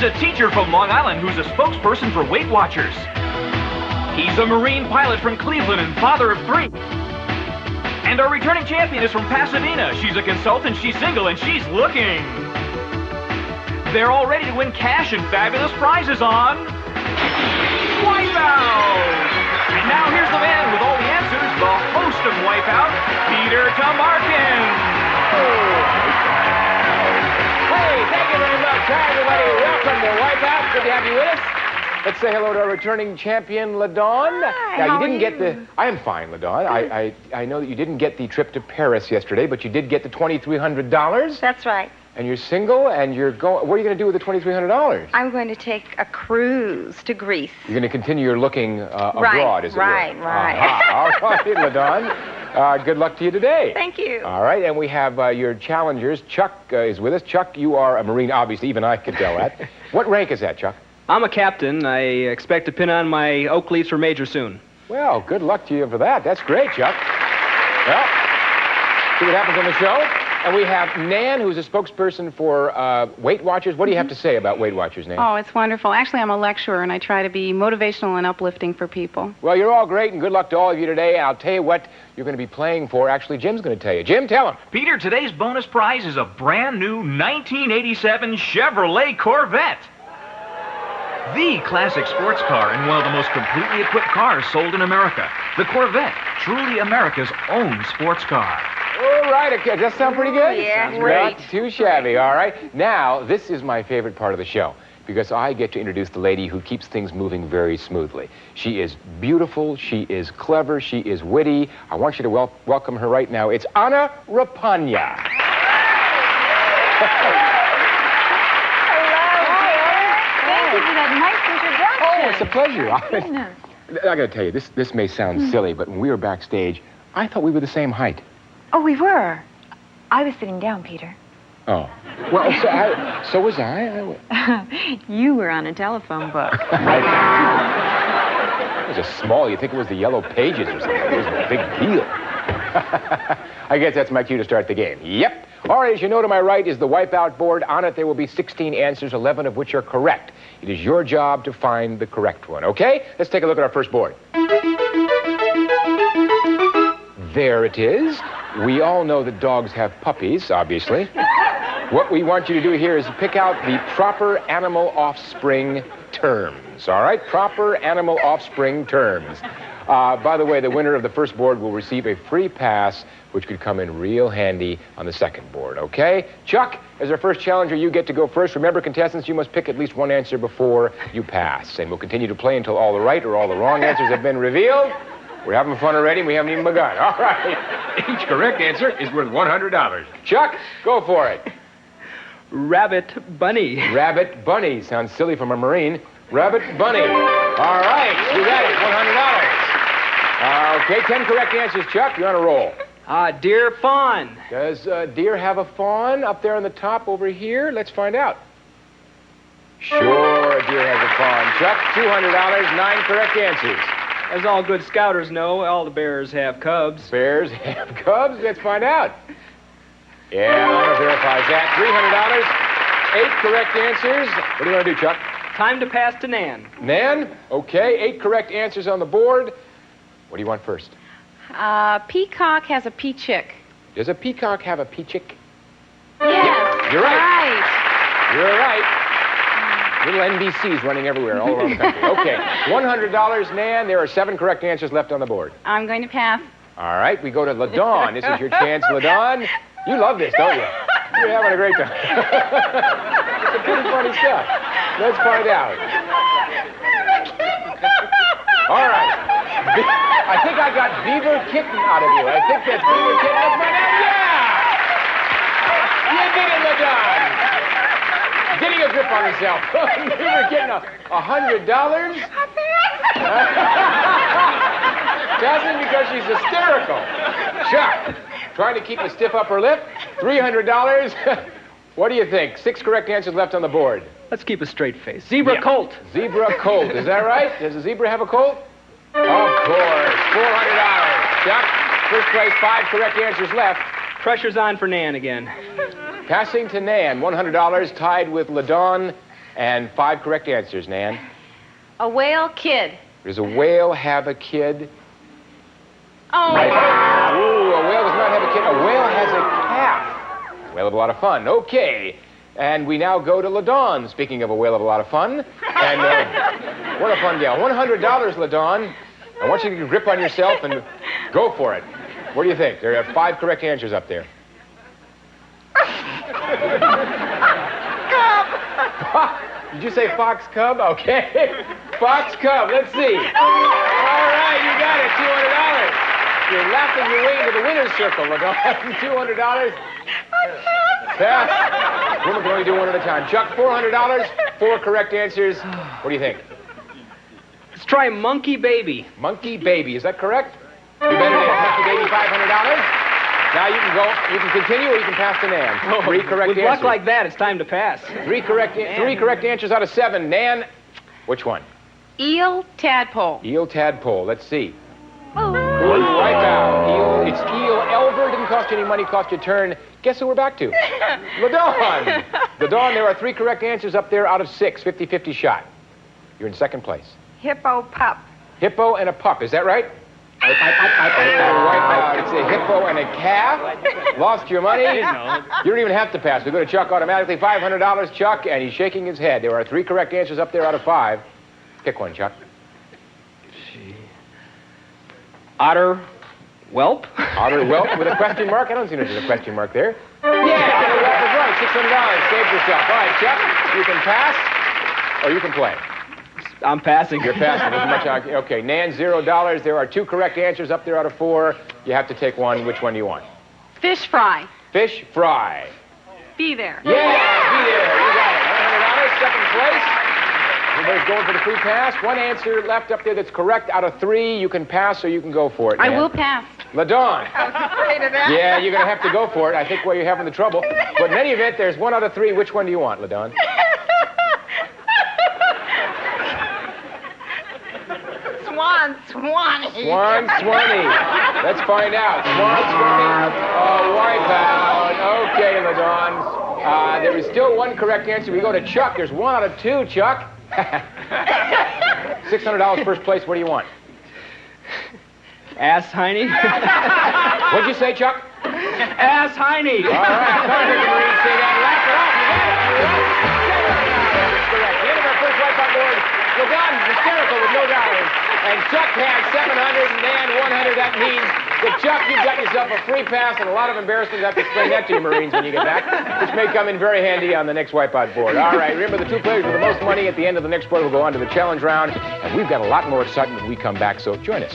a teacher from Long Island who's a spokesperson for Weight Watchers. He's a Marine pilot from Cleveland and father of 3. And our returning champion is from Pasadena. She's a consultant, she's single, and she's looking. They're all ready to win cash and fabulous prizes on Wipeout! And now here's the man with all the answers, the host of Wipeout, Peter Tomarkin. Hey, thank you very much. Hi, everybody. Welcome to Wipeout. Good to have you with us. Let's say hello to our returning champion, LaDawn. Hi, now, how you didn't are get you? the... I am fine, LaDawn. I know that you didn't get the trip to Paris yesterday, but you did get the $2,300. That's right. And you're single, and you're going... What are you going to do with the $2,300? I'm going to take a cruise to Greece. You're going to continue your looking abroad, as it were. Right. All right, LaDawn. Good luck to you today. Thank you. All right, and we have your challengers. Chuck is with us. Chuck, you are a Marine, obviously. Even I could tell that. What rank is that, Chuck? I'm a captain. I expect to pin on my oak leaves for major soon. Well, good luck to you for that. That's great, Chuck. Well, see what happens on the show. And we have Nan, who's a spokesperson for Weight Watchers. What do you have to say about Weight Watchers, Nan? Oh, it's wonderful. Actually, I'm a lecturer, and I try to be motivational and uplifting for people. Well, you're all great, and good luck to all of you today. And I'll tell you what you're going to be playing for. Actually, Jim's going to tell you. Jim, tell him. Peter, today's bonus prize is a brand new 1987 Chevrolet Corvette. The classic sports car and one of the most completely equipped cars sold in America. The Corvette, truly America's own sports car. All right, okay. Does that sound pretty good? Yeah, Sounds great. Not too shabby, all right. Now, this is my favorite part of the show, because I get to introduce the lady who keeps things moving very smoothly. She is beautiful, she is clever, she is witty. I want you to welcome her right now. It's Anna Rapagna. Thank you for that nice introduction. Oh, it's a pleasure. I gotta tell you, this may sound silly, but when we were backstage, I thought we were the same height. Oh, we were. I was sitting down, Peter. Oh. Well, so was I. You were on a telephone book. It was a small, you think it was the Yellow Pages or something. It was a big deal. I guess that's my cue to start the game. Yep. All right, as you know, to my right is the Wipeout board. On it, there will be 16 answers, 11 of which are correct. It is your job to find the correct one, okay? Let's take a look at our first board. There it is. We all know that dogs have puppies, obviously. What we want you to do here is pick out the proper animal offspring terms, all right? Proper animal offspring terms. By the way, the winner of the first board will receive a free pass, which could come in real handy on the second board, okay? Chuck, as our first challenger, you get to go first. Remember, contestants, you must pick at least one answer before you pass. And we'll continue to play until all the right or all the wrong answers have been revealed. We're having fun already, and we haven't even begun. All right. Each correct answer is worth $100. Chuck, go for it. Rabbit bunny. Rabbit bunny. Sounds silly from a Marine. Rabbit bunny. All right, you got it. $100. Okay, 10 correct answers, Chuck. You're on a roll. Deer fawn. Does deer have a fawn up there on the top over here? Let's find out. Sure, deer has a fawn. Chuck, $200, 9 correct answers. As all good scouters know, all the bears have cubs. Bears have cubs? Let's find out. Yeah, Anna verifies that. $300, 8 correct answers. What do you want to do, Chuck? Time to pass to Nan. Nan? Okay, 8 correct answers on the board. What do you want first? Peacock has a pea-chick. Does a peacock have a pea-chick? Yes. You're right. Right. You're right. Little NBCs running everywhere, all around the country. Okay, $100, Nan. There are 7 correct answers left on the board. I'm going to pass. All right, we go to LaDawn. This is your chance, LaDawn. You love this, don't you? You're having a great time. It's pretty funny stuff. Let's find out. All right. I think I got Beaver Kitten out of you. I think that's Beaver Kitten. Let's find out. Yeah! You did it, LaDawn. Getting a grip on himself. Beaver Kitten, $100. Doesn't because she's hysterical. Chuck, trying to keep a stiff upper lip. $300. What do you think? 6 correct answers left on the board. Let's keep a straight face. Zebra colt. Zebra colt. Is that right? Does a zebra have a colt? Of course. $400. Chuck, first place, 5 correct answers left. Pressure's on for Nan again. Passing to Nan, $100, tied with LaDawn And 5 correct answers, Nan. A whale kid. Does a whale have a kid? Oh. Ooh, a whale does not have a kid. A whale has a calf. Whale of a lot of fun. Okay. And we now go to LaDawn, speaking of a whale of a lot of fun. And what a fun gal. $100, LaDawn. I want you to grip on yourself and go for it. What do you think? There are 5 correct answers up there. Did you say fox cub? Okay. Fox cub. Let's see. All right, you got it. $200. You're laughing your way into the winner's circle, LaDawn. $200. Pass. Women can only do one at a time. Chuck, $400. 4 correct answers. What do you think? Let's try Monkey Baby. Monkey Baby. Is that correct? You bet it is. Monkey Baby, $500. Now you can go. You can continue, or you can pass to Nan. 3 correct With answers. luck like that, it's time to pass. 3 correct answers out of 7. Nan, which one? Eel tadpole. Eel tadpole. Let's see. Wipeout. Eel. It's eel. Elver didn't cost you any money. Cost you a turn. Guess who we're back to? LaDawn. LaDawn. There are 3 correct answers up there out of 6. 50-50 shot. You're in second place. Hippo pup. Hippo and a pup. Is that right? Wipeout. It's a hippo and a calf. Lost your money. You don't even have to pass. We go to Chuck automatically. $500, Chuck, and he's shaking his head. There are 3 correct answers up there out of 5. Pick one, Chuck. Otter whelp. Otter whelp with a question mark? I don't see there's a question mark there. Yeah, otter whelp is right. $600. Saved yourself. All right, Chuck, you can pass or you can play. I'm passing. You're passing. Okay, Nan, $0. There are 2 correct answers up there out of 4. You have to take one. Which one do you want? Fish fry. Fish fry. Be there. Yeah, be there. You got it. $100, second place. Everybody's going for the free pass. 1 answer left up there that's correct out of 3. You can pass or you can go for it, Nan. I will pass. LaDawn. I was afraid of that. Yeah, you're going to have to go for it. I think where you're having the trouble. But in any event, there's 1 out of 3. Which one do you want, LaDawn? Swanee. Swanee. Let's find out. Swanee. Oh, Wipeout. Okay, LaDawn. There is still 1 correct answer. We go to Chuck. There's 1 out of 2, Chuck. $600 first place. What do you want? Ass Heine. What'd you say, Chuck? Ass Heine. All right. Come on, Marine. Say that. Laugh it off. You got it. $700. That's correct. The end of our first Wipeout board. LaDawn's hysterical with no dollars. And Chuck has $700 and Dan $100. That means that, Chuck, you've got yourself a free pass and a lot of embarrassment. I have to explain that to you, Marines, when you get back, which may come in very handy on the next Wipeout board. All right, remember the 2 players with the most money at the end of the next board will go on to the challenge round. And we've got a lot more excitement when we come back, so join us.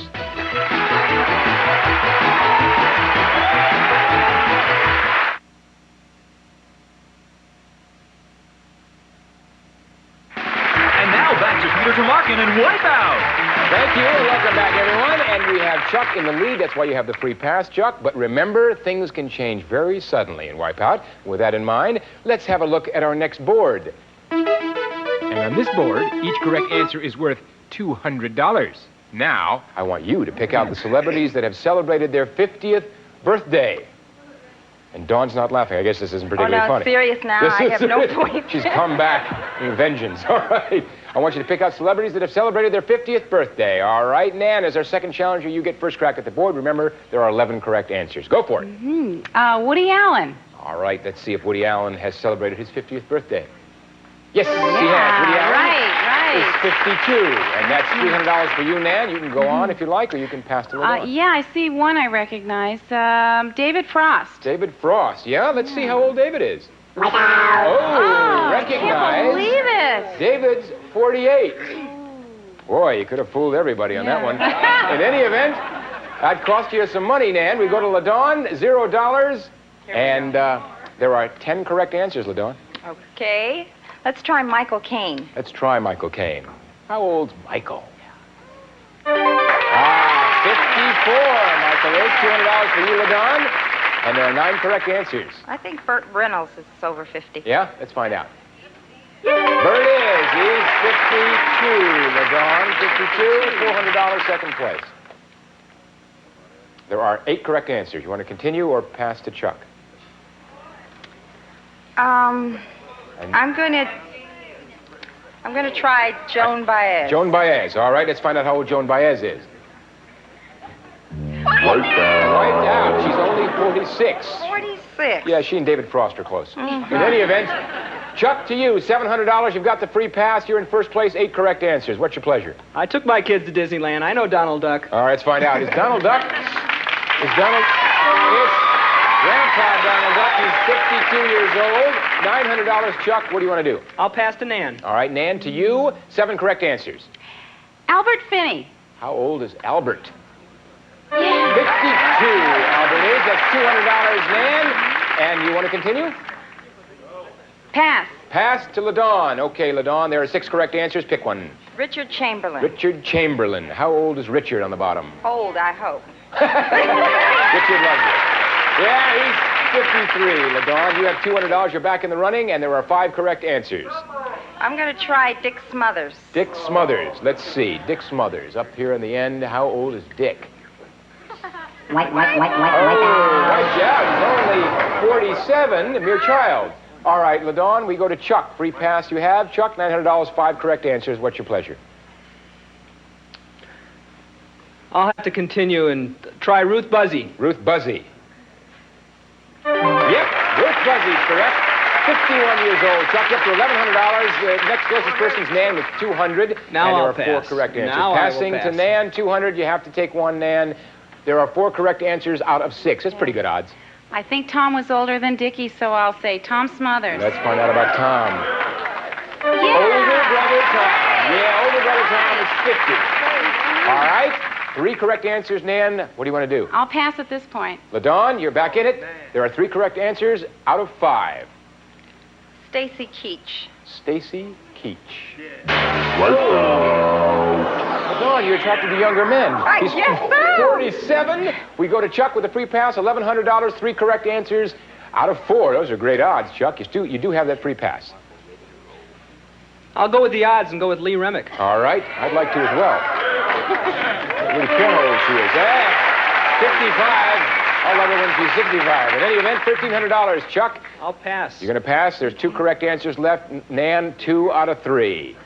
And now back to Peter Tomarken and Wipeout. Thank you, and welcome back, everyone. And we have Chuck in the lead. That's why you have the free pass, Chuck. But remember, things can change very suddenly in Wipeout. With that in mind, let's have a look at our next board. And on this board, each correct answer is worth $200. Now, I want you to pick out the celebrities that have celebrated their 50th birthday. And Dawn's not laughing. I guess this isn't particularly funny. Serious now. I have no point. She's come back in vengeance. All right. I want you to pick out celebrities that have celebrated their 50th birthday. All right, Nan, as our second challenger, you get first crack at the board. Remember, there are 11 correct answers. Go for it. Woody Allen. All right, let's see if Woody Allen has celebrated his 50th birthday. Yes, he has. Woody Allen is 52. And that's $300 for you, Nan. You can go on if you like, or you can pass to LaDawn. Yeah, I see one I recognize. David Frost. David Frost. Yeah, let's see how old David is. Oh, I recognize. can't believe it. David's 48. Boy, you could have fooled everybody on that one. In any event, that cost you some money, Nan. We go to LaDawn, $0. And there are 10 correct answers, LaDawn. Okay. Let's try Michael Caine. Let's try Michael Caine. How old's Michael? 54, Michael is. $200 for you, LaDawn. And there are 9 correct answers. I think Burt Reynolds is over 50. Yeah? Let's find out. Bert is. He's 52. LaDawn, 52. $400 second place. There are 8 correct answers. You want to continue or pass to Chuck? I'm going to I'm going to try Joan Baez. Joan Baez. All right, let's find out how old Joan Baez is. Wiped out. She's only 46. 46. Yeah, she and David Frost are close. In any event, Chuck, to you, $700. You've got the free pass. You're in first place, 8 correct answers. What's your pleasure? I took my kids to Disneyland. I know Donald Duck. All right, let's find out. Is Donald Duck? It's Grandpa Donald Duck. He's 52 years old. $900, Chuck. What do you want to do? I'll pass to Nan. All right, Nan, to you, 7 correct answers. Albert Finney. How old is Albert? Yeah. 52, Albert is. That's $200, Nan. And you want to continue? Pass. Pass to LaDawn. Okay, LaDawn, there are 6 correct answers. Pick one. Richard Chamberlain. Richard Chamberlain. How old is Richard on the bottom? Old, I hope. Richard loves you. Yeah, he's 53, LaDawn. You have $200. You're back in the running, and there are 5 correct answers. I'm going to try Dick Smothers. Dick Smothers. Let's see. Dick Smothers. Up here in the end, how old is Dick? Wiped Wiped out. He's only 47, a mere child. All right, LaDawn, we go to Chuck. Free pass you have. Chuck, $900, 5 correct answers. What's your pleasure? I'll have to continue and try Ruth Buzzy. Ruth Buzzy. Yep, Ruth Buzzy's correct. 51 years old. Chuck, up to $1,100. The next closest person's Nan with $200. Now and there I'll are 4 pass. correct answers. Now I will Passing to pass. Nan, $200. You have to take one, Nan. There are 4 correct answers out of 6. That's pretty good odds. I think Tom was older than Dickie, so I'll say Tom Smothers. Let's find out about Tom. Yeah. Older brother Tom. Yeah, older brother Tom is 50. All right. 3 correct answers, Nan. What do you want to do? I'll pass at this point. LaDawn, you're back in it. There are 3 correct answers out of 5. Stacy Keach. Stacy Keach. LaDawn, you're attracted to younger men. I guess so. 47. We go to Chuck with a free pass, $1,100, 3 correct answers out of 4. Those are great odds, Chuck. You do have that free pass. I'll go with the odds and go with Lee Remick. All right. I'd like to as well. Look at how old she is. 55. I'll love her when she's 65. In any event, $1,300, Chuck. I'll pass. You're going to pass. There's 2 correct answers left. Nan, 2 out of 3.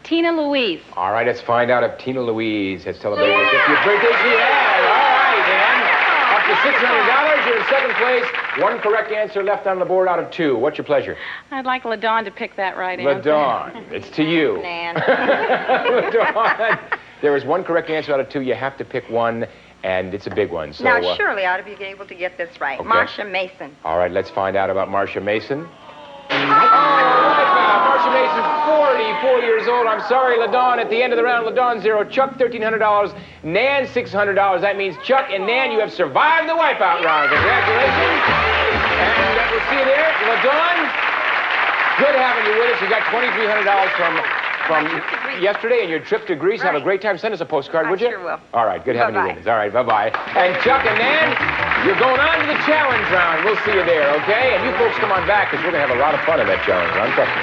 Tina Louise. All right, let's find out if Tina Louise has celebrated her 50th birthday. She has. All right, Nan. Up to $600. You're in second place. 1 correct answer left on the board out of 2. What's your pleasure? I'd like LaDawn to pick that right answer. LaDawn. It's to you. Nan. LaDawn. There is 1 correct answer out of 2. You have to pick one, and it's a big one. So, Now, surely I ought to be able to get this right. Okay. Marsha Mason. All right, let's find out about Marsha Mason. Marsha Mason's 44 years old. I'm sorry, LaDawn. At the end of the round, LaDawn 0. Chuck, $1,300. Nan, $600. That means Chuck and Nan, you have survived the Wipeout round. Congratulations. And we'll see you there. LaDawn, good having you with us. You got $2,300 from yesterday and your trip to Greece. Have a great time. Send us a postcard, would you? I sure will. All right, good having you Bye-bye. with us. All right, bye-bye. And Chuck and Nan, you're going on to the challenge round. We'll see you there, okay? And you folks come on back because we're going to have a lot of fun in that challenge round. Trust me.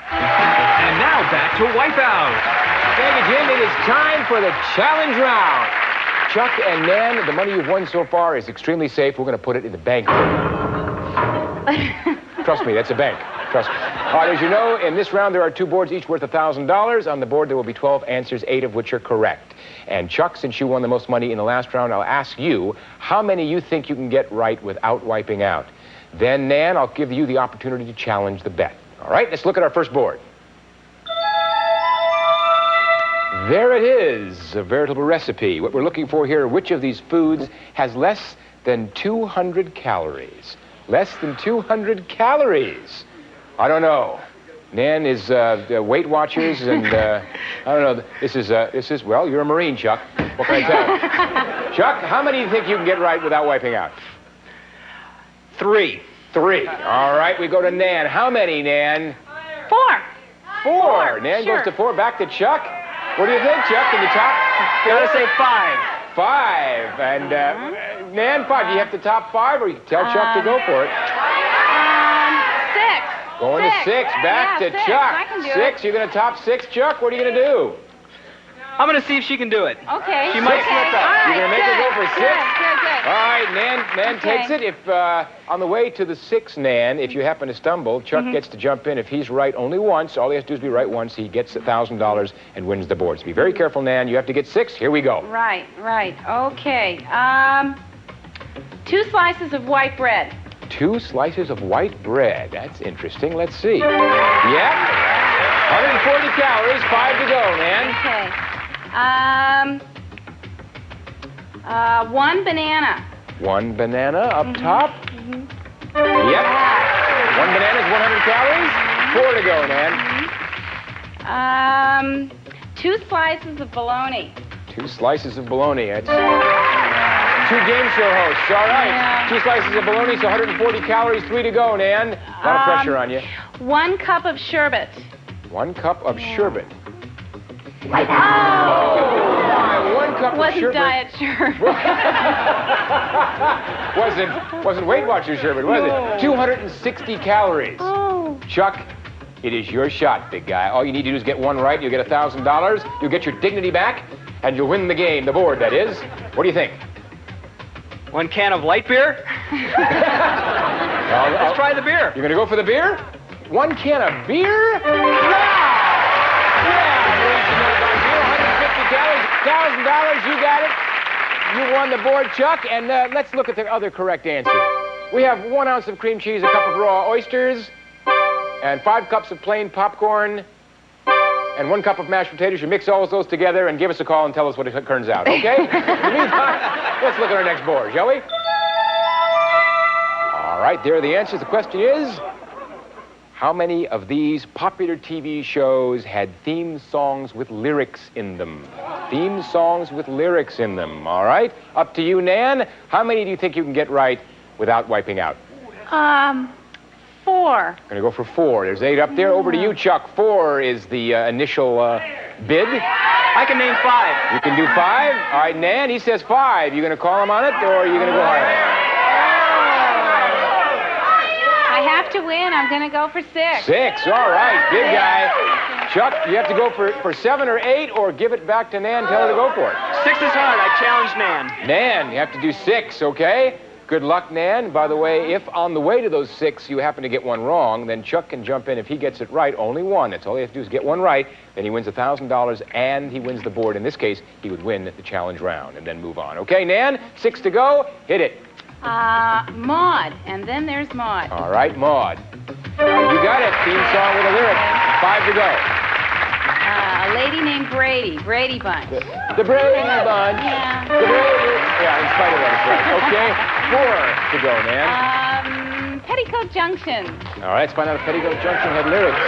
And now back to Wipeout. Thank you, Jim. It is time for the challenge round. Chuck and Nan, the money you've won so far is extremely safe. We're going to put it in the bank. Trust me, that's a bank. Trust me. All right, as you know, in this round, there are 2 boards, each worth $1,000. On the board, there will be 12 answers, 8 of which are correct. And Chuck, since you won the most money in the last round, I'll ask you how many you think you can get right without wiping out. Then, Nan, I'll give you the opportunity to challenge the bet. All right, let's look at our first board. There it is, a veritable recipe. What we're looking for here, which of these foods has less than 200 calories? Less than 200 calories. I don't know. Nan is Weight Watchers, and I don't know. This is, well, you're a Marine, Chuck. What can I tell you? Chuck, how many do you think you can get right without wiping out? 3. 3. All right, we go to Nan. How many, Nan? 4. 4. Nan sure. goes to 4. Back to Chuck. What do you think, Chuck? Can you top? Gotta say 5. 5. And Nan, 5. Do you have to top 5, or you can tell Chuck to go for it? 6. Going to 6. Back to 6. Chuck. I can do 6. You're going to top 6, Chuck? What are you going to do? I'm going to see if she can do it. Okay. She might slip up. All right, You're gonna make her go for 6? Good. All right, Nan Okay. takes it. If on the way to the 6, Nan, if you happen to stumble, Chuck gets to jump in. If he's right only once, all he has to do is be right once. He gets $1,000 and wins the board. So be very careful, Nan. You have to get 6. Here we go. Right. Okay. 2 slices of white bread. 2 slices of white bread. That's interesting. Let's see. Yep. 140 calories. 5 to go, Nan. Okay. 1 banana. 1 banana up top. Yep. 1 banana is 100 calories. 4 to go, Nan. 2 slices of bologna. 2 slices of bologna. That's 2 game show hosts. All right. Yeah. 2 slices of bologna, so 140 calories. 3 to go, Nan. A lot of pressure on you. 1 cup of sherbet. 1 cup of sherbet. Oh! My, 1 cup of Wasn't sherbet. diet sherbet. wasn't Weight Watchers sherbet, was it? 260 calories. Oh. Chuck, it is your shot, big guy. All you need to do is get 1 right. You'll get $1,000. You'll get your dignity back, and you'll win the game, the board, that is. What do you think? 1 can of light beer? Let's try the beer. You're going to go for the beer? 1 can of beer? Yeah! $150 calories, $1,000, you got it. You won the board, Chuck, and let's look at the other correct answer. We have 1 ounce of cream cheese, a cup of raw oysters, and 5 cups of plain popcorn, and 1 cup of mashed potatoes. You mix all of those together and give us a call and tell us what it turns out, okay? In the meantime, let's look at our next board, shall we? All right, there are the answers. The question is, how many of these popular TV shows had theme songs with lyrics in them? Theme songs with lyrics in them, all right? Up to you, Nan. How many do you think you can get right without wiping out? 4. Gonna go for 4. There's 8 up there. Over to you, Chuck. 4 is the initial bid. I can name 5. You can do 5. All right, Nan, he says 5. You gonna call him on it, or are you gonna go higher? I have to win. I'm going to go for 6. 6. All right, big guy. Chuck, you have to go for 7 or 8, or give it back to Nan. Tell her to go for it. 6 is hard. I challenge Nan. Nan, you have to do 6, okay? Good luck, Nan. By the way, if on the way to those 6 you happen to get 1 wrong, then Chuck can jump in. If he gets it right, only 1. That's all he has to do is get 1 right. Then he wins $1,000 and he wins the board. In this case, he would win the challenge round and then move on. Okay, Nan, 6 to go. Hit it. Maud. And then there's Maud. All right, Maud. You got it. Theme song with a lyric. 5 to go. A lady named Brady. Brady Bunch. The Brady Bunch. Yeah. The Brady. Yeah, in spite of that, it's right. Okay, 4 to go, Nan. Petticoat Junction. All right, let's find out if Petticoat Junction had lyrics.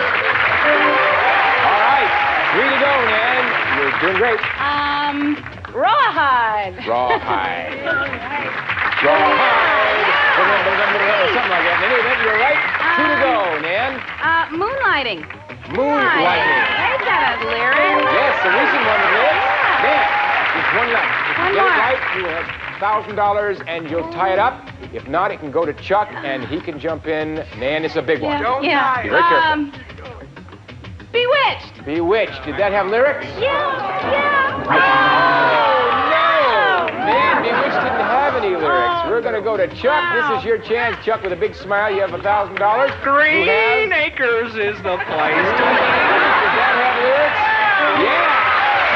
All right, 3 to go, Nan. You're doing great. Rawhide. Rawhide. Rawhide. Something like that. In any event, you're right. 2 to go, Nan. Moonlighting. Moonlighting. They've got a lyric. Yes, the recent one with lyrics. Nan, there's 1 left. If you get it right, you will have $1,000 and you'll tie it up. If not, it can go to Chuck and he can jump in. Nan, it's a big one. Don't die. Be very careful. Bewitched. Bewitched. Did that have lyrics? Yeah. Oh, no! Man, Bewitched didn't have any lyrics. We're going to go to Chuck. This is your chance, Chuck, with a big smile. You have $1,000. Green Acres is the place to be. Does that have lyrics? Yeah!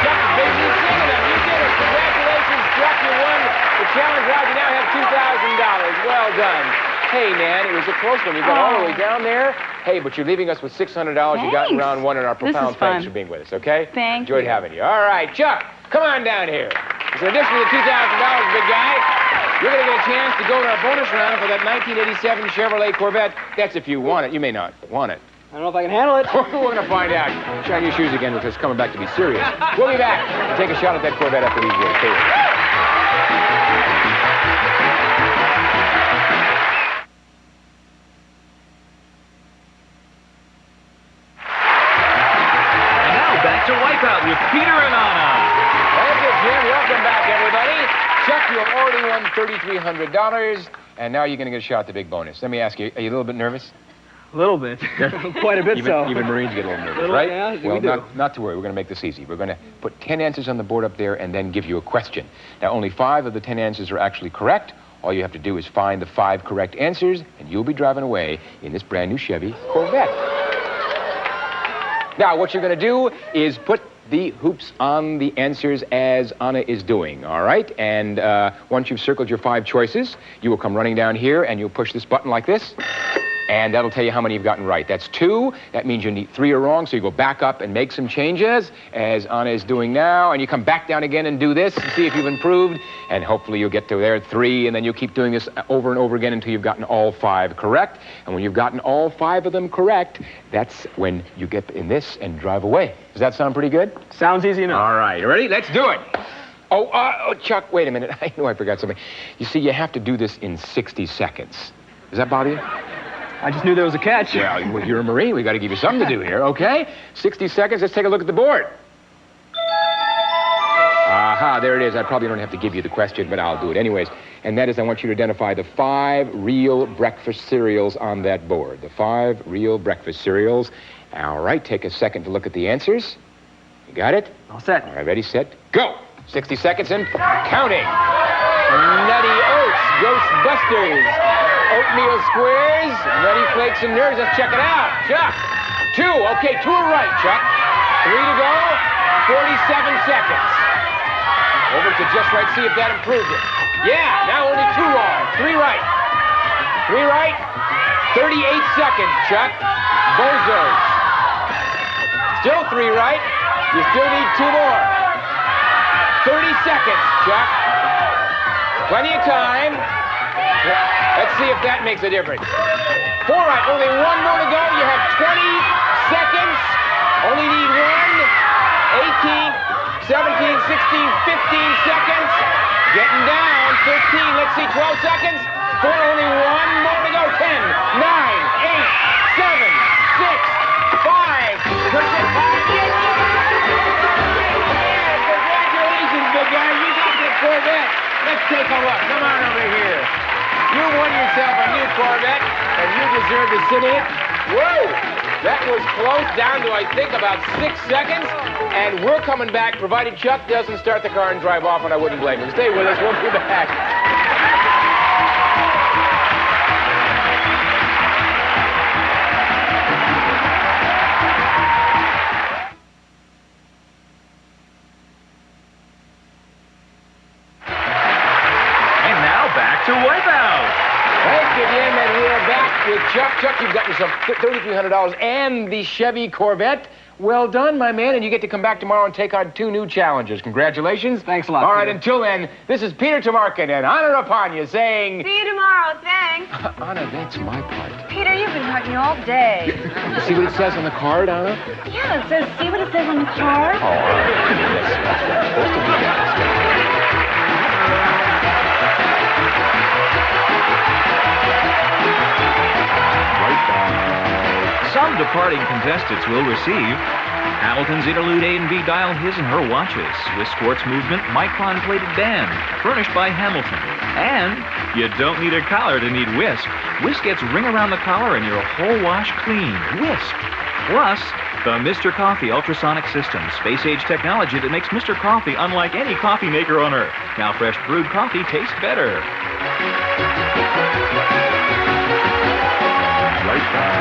Chuck is basically singing them. You did it. Congratulations, Chuck. You won the challenge round. You now have $2,000. Well done. Hey, Nan, it was a close one. You got all the way down there. Hey, but you're leaving us with $600 you got in round 1, and our profound thanks for being with us, okay? Thank Enjoyed you. having you. All right, Chuck, come on down here. So in addition to the $2,000, big guy, you're going to get a chance to go to our bonus round for that 1987 Chevrolet Corvette. That's if you want it. You may not want it. I don't know if I can handle it. We're going to find out. Shine your shoes again because it's coming back to be serious. We'll be back and take a shot at that Corvette after these words. Stay with us. Back to Wipeout with Peter and Anna. Thank you, Jim. Welcome back, everybody. Chuck, you have already won $3,300, and now you're going to get a shot at the big bonus. Let me ask you, are you a little bit nervous? A little bit. Quite a bit so. Even Marines get a little nervous, Little, right? yeah, we Well, do. not to worry. We're going to make this easy. We're going to put 10 answers on the board up there and then give you a question. Now, only 5 of the 10 answers are actually correct. All you have to do is find the 5 correct answers, and you'll be driving away in this brand new Chevy Corvette. Now, what you're going to do is put the hoops on the answers as Anna is doing, all right? And once you've circled your 5 choices, you will come running down here, and you'll push this button like this. And that'll tell you how many you've gotten right. That's 2. That means you need 3 are wrong, so you go back up and make some changes, as Anna is doing now, and you come back down again and do this and see if you've improved, and hopefully you'll get to there 3, and then you'll keep doing this over and over again until you've gotten all 5 correct. And when you've gotten all 5 of them correct, that's when you get in this and drive away. Does that sound pretty good? Sounds easy enough. All right, ready? Let's do it. Oh, Chuck, wait a minute. I know I forgot something. You see, you have to do this in 60 seconds. Does that bother you? I just knew there was a catch. Yeah, well, you're a Marine. We got to give you something to do here, okay? 60 seconds. Let's take a look at the board. Aha, there it is. I probably don't have to give you the question, but I'll do it anyways. And that is, I want you to identify the 5 real breakfast cereals on that board. The 5 real breakfast cereals. All right, take a second to look at the answers. You got it? All set. All right, ready, set, go. 60 seconds and counting. Nutty Oats, Ghostbusters, Oatmeal Squares, Nutty Flakes and Nerds. Let's check it out. Chuck, 2. Okay, 2 are right, Chuck. 3 to go, 47 seconds. Over to Just Right, see if that improved it. Yeah, now only 2 wrong. 3 right. 3 right, 38 seconds, Chuck. Bozos. Still 3 right. You still need 2 more. 30 seconds, Chuck. Plenty of time. Let's see if that makes a difference. 4 right, only 1 more to go. You have 20 seconds. Only need 1, 18, 17, 16, 15 seconds. Getting down, 15. Let's see, 12 seconds. 4, only 1 more to go. 10, 9, 8, 7, 6, 5. Push it, 5. Congratulations, big guy. You got the Corvette. Let's take a look. Come on over here. You won yourself a new Corvette, and you deserve to sit in it. Whoa! That was close, down to, I think, about 6 seconds. And we're coming back, provided Chuck doesn't start the car and drive off, and I wouldn't blame him. Stay with us. We'll be back. And now back to Wipeout. Thank you, Jim, and we're back with Chuck. Chuck, you've got yourself $3,300 and the Chevy Corvette. Well done, my man, and you get to come back tomorrow and take on 2 new challenges. Congratulations. Thanks a lot, All right, Peter. until then, this is Peter Tomarkin and honor upon you saying... See you tomorrow, thanks. Anna, that's my part. Peter, you've been talking all day. You see what it says on the card, Anna? Yeah, it says, see what it says on the card? Oh, that's right. Supposed to be that. Some departing contestants will receive Hamilton's Interlude A and B dial his and her watches, Swiss Quartz Movement Micron plated band, furnished by Hamilton. And you don't need a collar to need Whisk. Whisk gets ring around the collar and your whole wash clean. Whisk. Plus, the Mr. Coffee ultrasonic system, space-age technology that makes Mr. Coffee unlike any coffee maker on Earth. Now fresh brewed coffee tastes better. Right.